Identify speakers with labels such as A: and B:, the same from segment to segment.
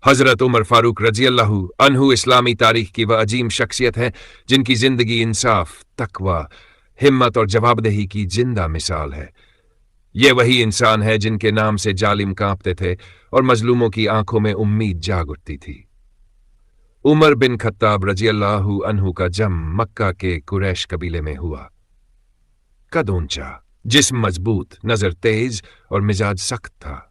A: हज़रत उमर फारूक रजी अल्लाहु अन्हु इस्लामी तारीख की वह अजीम शख्सियत है जिनकी जिंदगी इंसाफ, तकवा, हिम्मत और जवाबदेही की जिंदा मिसाल है। ये वही इंसान है जिनके नाम से जालिम कांपते थे और मजलूमों की आंखों में उम्मीद जाग उठती थी। उमर बिन खत्ताब रजी अल्लाहु अन्हु का जन्म मक्का के कुरैश कबीले में हुआ। कद ऊंचा, जिस्म मजबूत, नजर तेज और मिजाज सख्त था।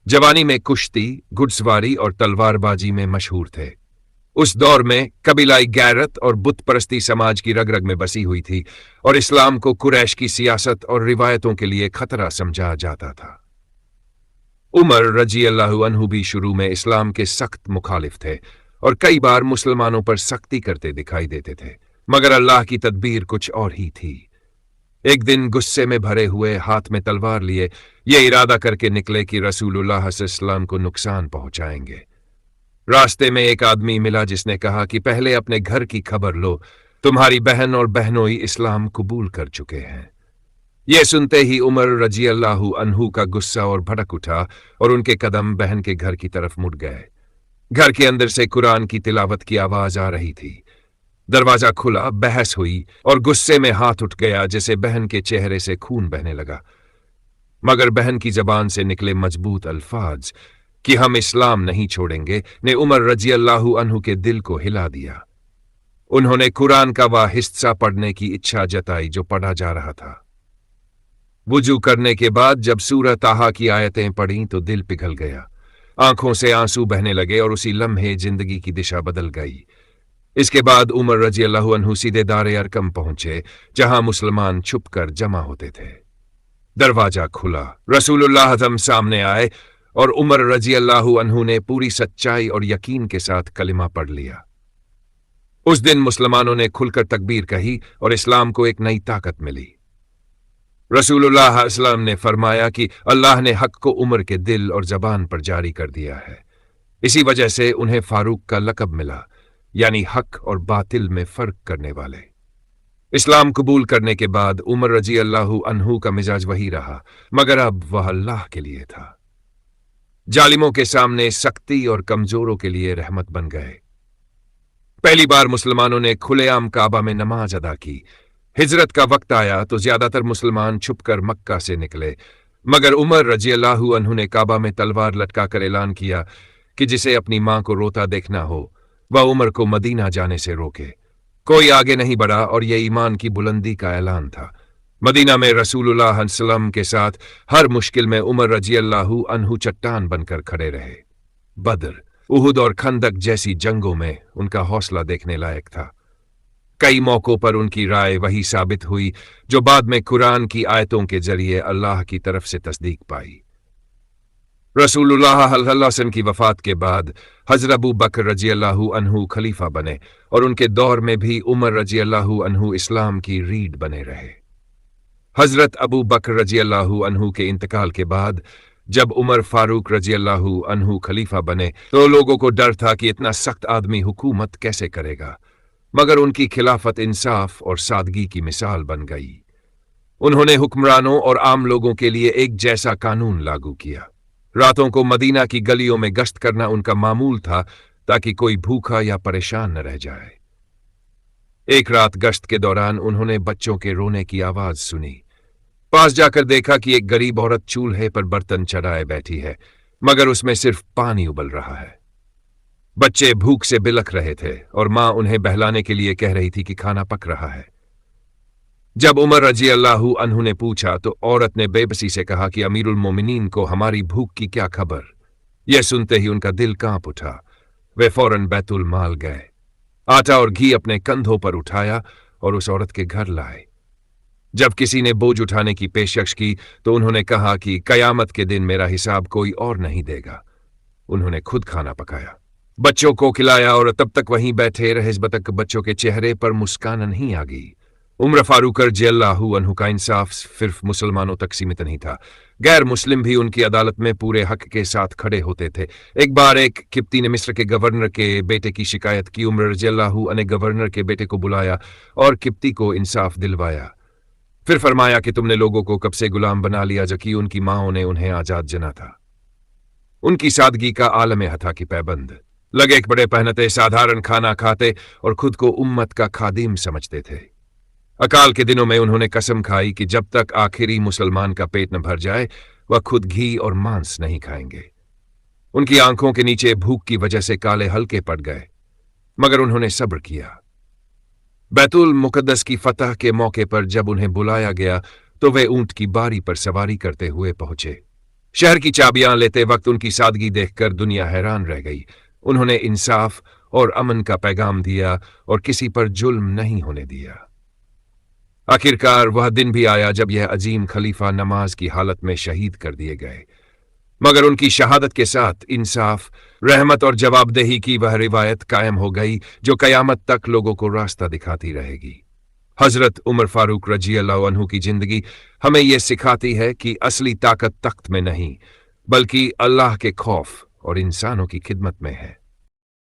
A: जवानी में कुश्ती, घुड़सवारी और तलवारबाजी में मशहूर थे। उस दौर में कबीलाई गैरत और बुत परस्ती समाज की रग रग में बसी हुई थी और इस्लाम को कुरैश की सियासत और रिवायतों के लिए खतरा समझा जाता था। उमर रजी अल्लाहु अन्हु भी शुरू में इस्लाम के सख्त मुखालिफ थे और कई बार मुसलमानों पर सख्ती करते दिखाई देते थे, मगर अल्लाह की तदबीर कुछ और ही थी। एक दिन गुस्से में भरे हुए हाथ में तलवार लिए ये इरादा करके निकले कि रसूलुल्लाह सल्लल्लाहु को नुकसान पहुंचाएंगे। रास्ते में एक आदमी मिला जिसने कहा कि पहले अपने घर की खबर लो, तुम्हारी बहन और बहनोई इस्लाम कबूल कर चुके हैं। यह सुनते ही उमर रजी अल्लाहु अन्हु का गुस्सा और भड़क उठा और उनके कदम बहन के घर की तरफ मुड़ गए। घर के अंदर से कुरान की तिलावत की आवाज आ रही थी। दरवाजा खुला, बहस हुई और गुस्से में हाथ उठ गया जैसे बहन के चेहरे से खून बहने लगा। मगर बहन की जबान से निकले मजबूत अल्फाज कि हम इस्लाम नहीं छोड़ेंगे ने उमर रजी अल्लाहु अन्हु के दिल को हिला दिया। उन्होंने कुरान का वह हिस्सा पढ़ने की इच्छा जताई जो पढ़ा जा रहा था। वुजू करने के बाद जब सूरह ताहा की आयतें पढ़ीं तो दिल पिघल गया, आंखों से आंसू बहने लगे और उसी लम्हे जिंदगी की दिशा बदल गई। इसके बाद उमर रजी अल्लाहु अन्हु सीधे दारे अरकम पहुंचे जहां मुसलमान छुपकर जमा होते थे। दरवाजा खुला, रसूलुल्लाह आज़म सामने आए और उमर रजी अल्लाहु अन्हु ने पूरी सच्चाई और यकीन के साथ कलिमा पढ़ लिया। उस दिन मुसलमानों ने खुलकर तकबीर कही और इस्लाम को एक नई ताकत मिली। रसूलुल्लाह अस्सलाम ने फरमाया कि अल्लाह ने हक को उमर के दिल और जबान पर जारी कर दिया है। इसी वजह से उन्हें फारूक का लक़ब मिला, यानी हक और बातिल में फर्क करने वाले। इस्लाम कबूल करने के बाद उमर रजी अल्लाहु अन्हु का मिजाज वही रहा, मगर अब वह अल्लाह के लिए था। जालिमों के सामने सख्ती और कमजोरों के लिए रहमत बन गए। पहली बार मुसलमानों ने खुलेआम काबा में नमाज अदा की। हिजरत का वक्त आया तो ज्यादातर मुसलमान छुपकर मक्का से निकले, मगर उमर रजी अल्लाहु अन्हु ने काबा में तलवार लटकाकर ऐलान किया कि जिसे अपनी मां को रोता देखना हो वह उमर को मदीना जाने से रोके। कोई आगे नहीं बढ़ा और यह ईमान की बुलंदी का ऐलान था। मदीना में रसूलुल्लाह सल्लल्लाहु के साथ हर मुश्किल में उमर रजी अल्लाहु अन्हु चट्टान बनकर खड़े रहे। बदर, उहुद और खंदक जैसी जंगों में उनका हौसला देखने लायक था। कई मौकों पर उनकी राय वही साबित हुई जो बाद में कुरान की आयतों के जरिए अल्लाह की तरफ से तस्दीक पाई। रसूलुल्लाह सल्लल्लाहु अलैहि वसल्लम की वफात के बाद हज़रत अबू बकर रजी अल्लाहु अन्हु खलीफा बने और उनके दौर में भी उमर रजी अल्लाहु अन्हु इस्लाम की रीढ़ बने रहे। हज़रत अबू बकर रजी अल्लाहु अन्हु के इंतकाल के बाद जब उमर फारूक रजी अल्लाहु अन्हु खलीफा बने तो लोगों को डर था कि इतना सख्त आदमी हुकूमत कैसे करेगा, मगर उनकी खिलाफत इंसाफ और सादगी की मिसाल बन गई। उन्होंने हुक्मरानों और आम लोगों के लिए एक जैसा कानून लागू किया। रातों को मदीना की गलियों में गश्त करना उनका मामूल था ताकि कोई भूखा या परेशान न रह जाए। एक रात गश्त के दौरान उन्होंने बच्चों के रोने की आवाज सुनी। पास जाकर देखा कि एक गरीब औरत चूल्हे पर बर्तन चढ़ाए बैठी है, मगर उसमें सिर्फ पानी उबल रहा है। बच्चे भूख से बिलख रहे थे और मां उन्हें बहलाने के लिए कह रही थी कि खाना पक रहा है। जब उमर रजी अल्लाहु अन्हु ने पूछा तो औरत ने बेबसी से कहा कि अमीरुल मोमिनीन को हमारी भूख की क्या खबर। यह सुनते ही उनका दिल कांप उठा। वे फौरन बैतुल माल गए, आटा और घी अपने कंधों पर उठाया और उस औरत के घर लाए। जब किसी ने बोझ उठाने की पेशकश की तो उन्होंने कहा कि कयामत के दिन मेरा हिसाब कोई और नहीं देगा। उन्होंने खुद खाना पकाया, बच्चों को खिलाया और तब तक वहीं बैठे रहे जब तक बच्चों के चेहरे पर मुस्कान नहीं आ गई। उमर फारूक रज़ी अल्लाहु अन्हु का इंसाफ सिर्फ मुसलमानों तक सीमित नहीं था, गैर मुस्लिम भी उनकी अदालत में पूरे हक के साथ खड़े होते थे। एक बार एक किप्ती ने मिस्र के गवर्नर के बेटे की शिकायत की। उमर रज़ी अल्लाहु अन्हु ने गवर्नर के बेटे को बुलाया और किप्ती को इंसाफ दिलवाया। फिर फरमाया कि तुमने लोगों को कब से गुलाम बना लिया जबकि उनकी माओं ने उन्हें आजाद जना था। ان کی سادگی کا عالم ہتھا کی پیبند، لگے بڑے پہنتے साधारण खाना खाते اور خود کو امت کا خادم سمجھتے تھے۔ اکال کے دنوں میں انہوں نے قسم کھائی کہ جب تک آخری مسلمان کا پیٹ نہ بھر جائے وہ خود گھی اور مانس نہیں کھائیں گے۔ ان کی آنکھوں کے نیچے بھوک کی وجہ سے کالے ہلکے پڑ گئے، مگر انہوں نے صبر کیا۔ بیت المقدس کی فتح کے موقع پر جب انہیں بلایا گیا تو وہ اونٹ کی باری پر سواری کرتے ہوئے پہنچے۔ شہر کی چابیاں لیتے وقت ان کی سادگی دیکھ کر دنیا حیران رہ گئی۔ انہوں نے انصاف اور امن کا پیغام دیا اور کسی پر ظلم نہیں ہونے دیا۔ آخرکار وہ دن بھی آیا جب یہ عظیم خلیفہ نماز کی حالت میں شہید کر دیے گئے، مگر ان کی شہادت کے ساتھ انصاف، رحمت اور جواب دہی کی وہ روایت قائم ہو گئی جو قیامت تک لوگوں کو راستہ دکھاتی رہے گی۔ حضرت عمر فاروق رضی اللہ عنہ کی زندگی ہمیں یہ سکھاتی ہے کہ اصلی طاقت تخت میں نہیں بلکہ اللہ کے خوف اور انسانوں کی خدمت میں ہے۔